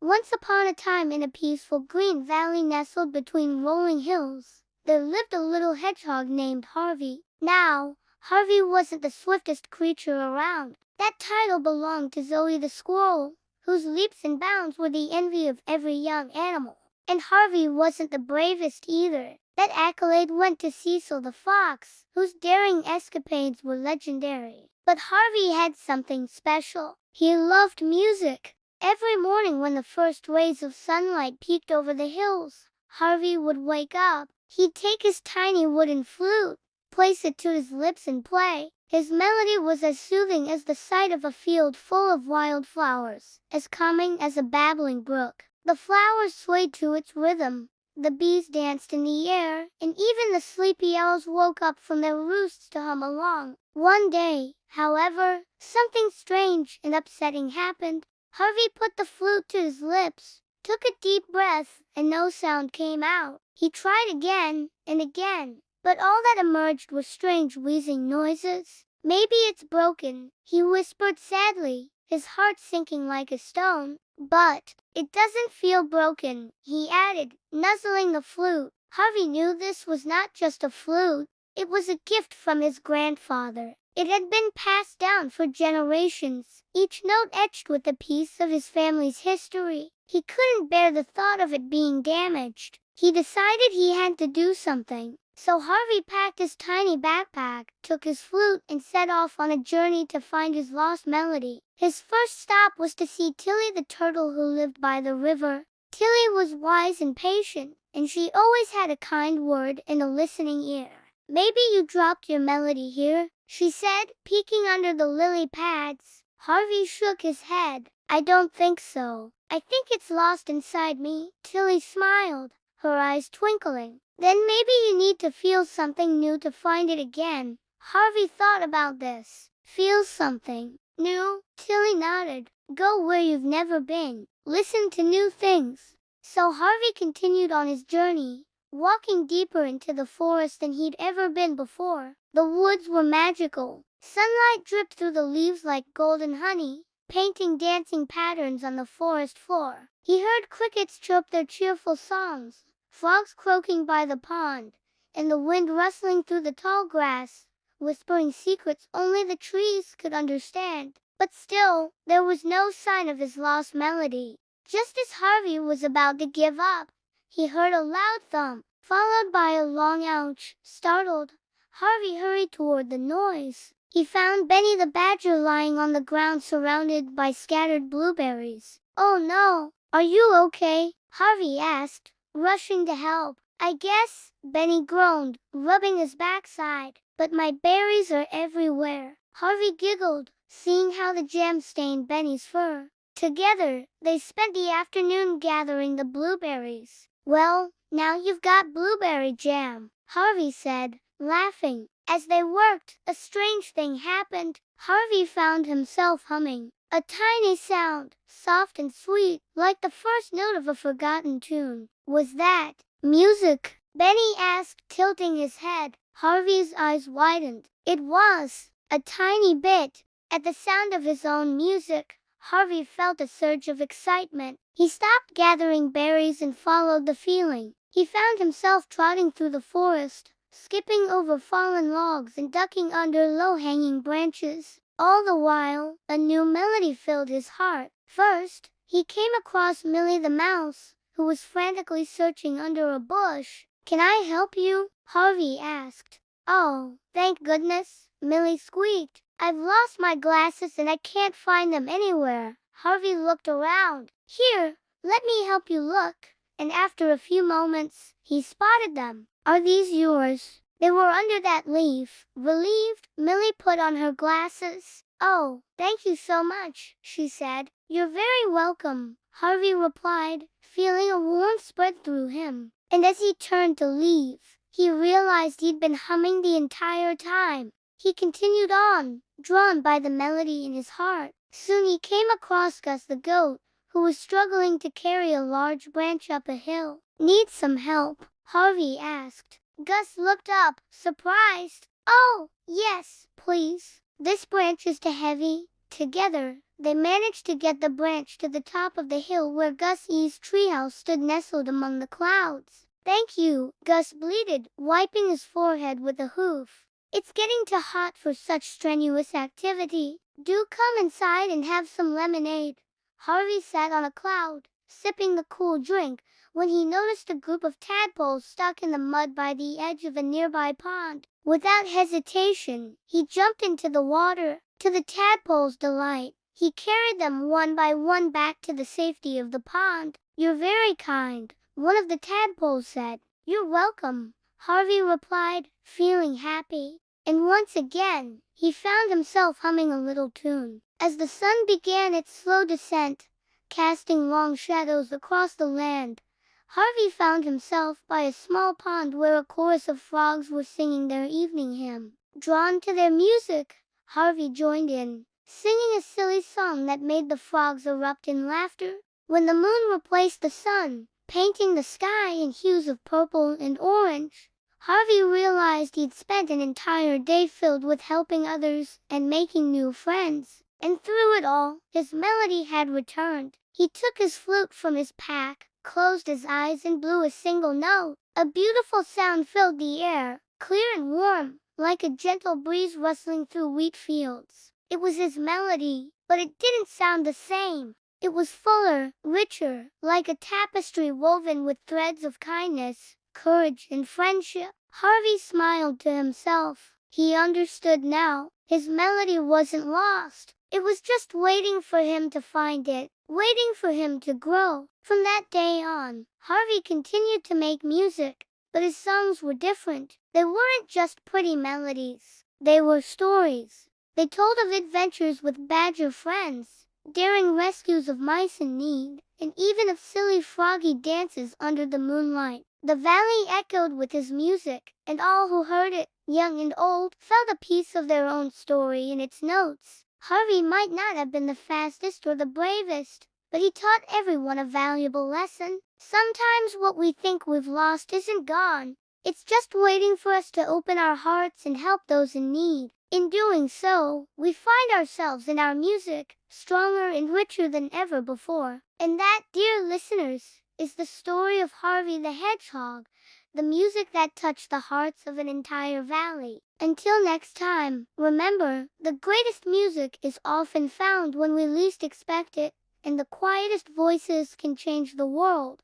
Once upon a time, in a peaceful green valley nestled between rolling hills, there lived a little hedgehog named Harvey. Now, Harvey wasn't the swiftest creature around. That title belonged to Zoe the squirrel, whose leaps and bounds were the envy of every young animal. And Harvey wasn't the bravest either. That accolade went to Cecil the fox, whose daring escapades were legendary. But Harvey had something special. He loved music. Every morning when the first rays of sunlight peeked over the hills, Harvey would wake up. He'd take his tiny wooden flute, place it to his lips and play. His melody was as soothing as the sight of a field full of wildflowers, as calming as a babbling brook. The flowers swayed to its rhythm, the bees danced in the air, and even the sleepy owls woke up from their roosts to hum along. One day, however, something strange and upsetting happened. Harvey put the flute to his lips, took a deep breath, and no sound came out. He tried again and again, but all that emerged were strange wheezing noises. "Maybe it's broken," he whispered sadly, his heart sinking like a stone. "But it doesn't feel broken," he added, nuzzling the flute. Harvey knew this was not just a flute. It was a gift from his grandfather. It had been passed down for generations, each note etched with a piece of his family's history. He couldn't bear the thought of it being damaged. He decided he had to do something. So Harvey packed his tiny backpack, took his flute, and set off on a journey to find his lost melody. His first stop was to see Tilly the turtle, who lived by the river. Tilly was wise and patient, and she always had a kind word and a listening ear. "Maybe you dropped your melody here," she said, peeking under the lily pads. Harvey shook his head. "I don't think so. I think it's lost inside me." Tilly smiled, her eyes twinkling. "Then maybe you need to feel something new to find it again." Harvey thought about this. "Feel something new?" Tilly nodded. "Go where you've never been. Listen to new things." So Harvey continued on his journey, walking deeper into the forest than he'd ever been before. The woods were magical. Sunlight dripped through the leaves like golden honey, painting dancing patterns on the forest floor. He heard crickets chirp their cheerful songs, frogs croaking by the pond, and the wind rustling through the tall grass, whispering secrets only the trees could understand. But still, there was no sign of his lost melody. Just as Harvey was about to give up, he heard a loud thump, followed by a long ouch. Startled, Harvey hurried toward the noise. He found Benny the badger lying on the ground surrounded by scattered blueberries. "Oh no, are you okay?" Harvey asked, rushing to help. "I guess," Benny groaned, rubbing his backside, "but my berries are everywhere." Harvey giggled, seeing how the jam stained Benny's fur. Together, they spent the afternoon gathering the blueberries. "Well, now you've got blueberry jam," Harvey said, laughing. As they worked, a strange thing happened. Harvey found himself humming a tiny sound, soft and sweet, like the first note of a forgotten tune. "Was that music?" Benny asked, tilting his head. Harvey's eyes widened. It was, a tiny bit. At the sound of his own music, Harvey felt a surge of excitement. He stopped gathering berries and followed the feeling. He found himself trotting through the forest, skipping over fallen logs and ducking under low-hanging branches. All the while, a new melody filled his heart. First, he came across Millie the mouse, who was frantically searching under a bush. "Can I help you?" Harvey asked. "Oh, thank goodness," Millie squeaked. "I've lost my glasses and I can't find them anywhere." Harvey looked around. "Here, let me help you look." And after a few moments, he spotted them. "Are these yours?" "They were under that leaf." Relieved, Millie put on her glasses. "Oh, thank you so much," she said. "You're very welcome," Harvey replied, feeling a warmth spread through him. And as he turned to leave, he realized he'd been humming the entire time. He continued on, drawn by the melody in his heart. Soon he came across Gus the goat, who was struggling to carry a large branch up a hill. "Need some help?" Harvey asked. Gus looked up, surprised. "Oh, yes, please. This branch is too heavy." Together, they managed to get the branch to the top of the hill where Gus's treehouse stood nestled among the clouds. "Thank you," Gus bleated, wiping his forehead with a hoof. "It's getting too hot for such strenuous activity. Do come inside and have some lemonade." Harvey sat on a cloud, sipping the cool drink, when he noticed a group of tadpoles stuck in the mud by the edge of a nearby pond. Without hesitation, he jumped into the water. To the tadpoles' delight, he carried them one by one back to the safety of the pond. "You're very kind," one of the tadpoles said. "You're welcome," Harvey replied, feeling happy. And once again, he found himself humming a little tune. As the sun began its slow descent, casting long shadows across the land, Harvey found himself by a small pond where a chorus of frogs were singing their evening hymn. Drawn to their music, Harvey joined in, singing a silly song that made the frogs erupt in laughter. When the moon replaced the sun, painting the sky in hues of purple and orange, Harvey realized he'd spent an entire day filled with helping others and making new friends. And through it all, his melody had returned. He took his flute from his pack, closed his eyes and blew a single note. A beautiful sound filled the air, clear and warm, like a gentle breeze rustling through wheat fields. It was his melody, but it didn't sound the same. It was fuller, richer, like a tapestry woven with threads of kindness, courage, and friendship. Harvey smiled to himself. He understood now. His melody wasn't lost. It was just waiting for him to find it, waiting for him to grow. From that day on, Harvey continued to make music, but his songs were different. They weren't just pretty melodies. They were stories. They told of adventures with badger friends, daring rescues of mice in need, and even of silly froggy dances under the moonlight. The valley echoed with his music, and all who heard it, young and old, felt a piece of their own story in its notes. Harvey might not have been the fastest or the bravest, but he taught everyone a valuable lesson. Sometimes what we think we've lost isn't gone. It's just waiting for us to open our hearts and help those in need. In doing so, we find ourselves in our music, stronger and richer than ever before. And that, dear listeners, is the story of Harvey the Hedgehog, the music that touched the hearts of an entire valley. Until next time, remember, the greatest music is often found when we least expect it, and the quietest voices can change the world.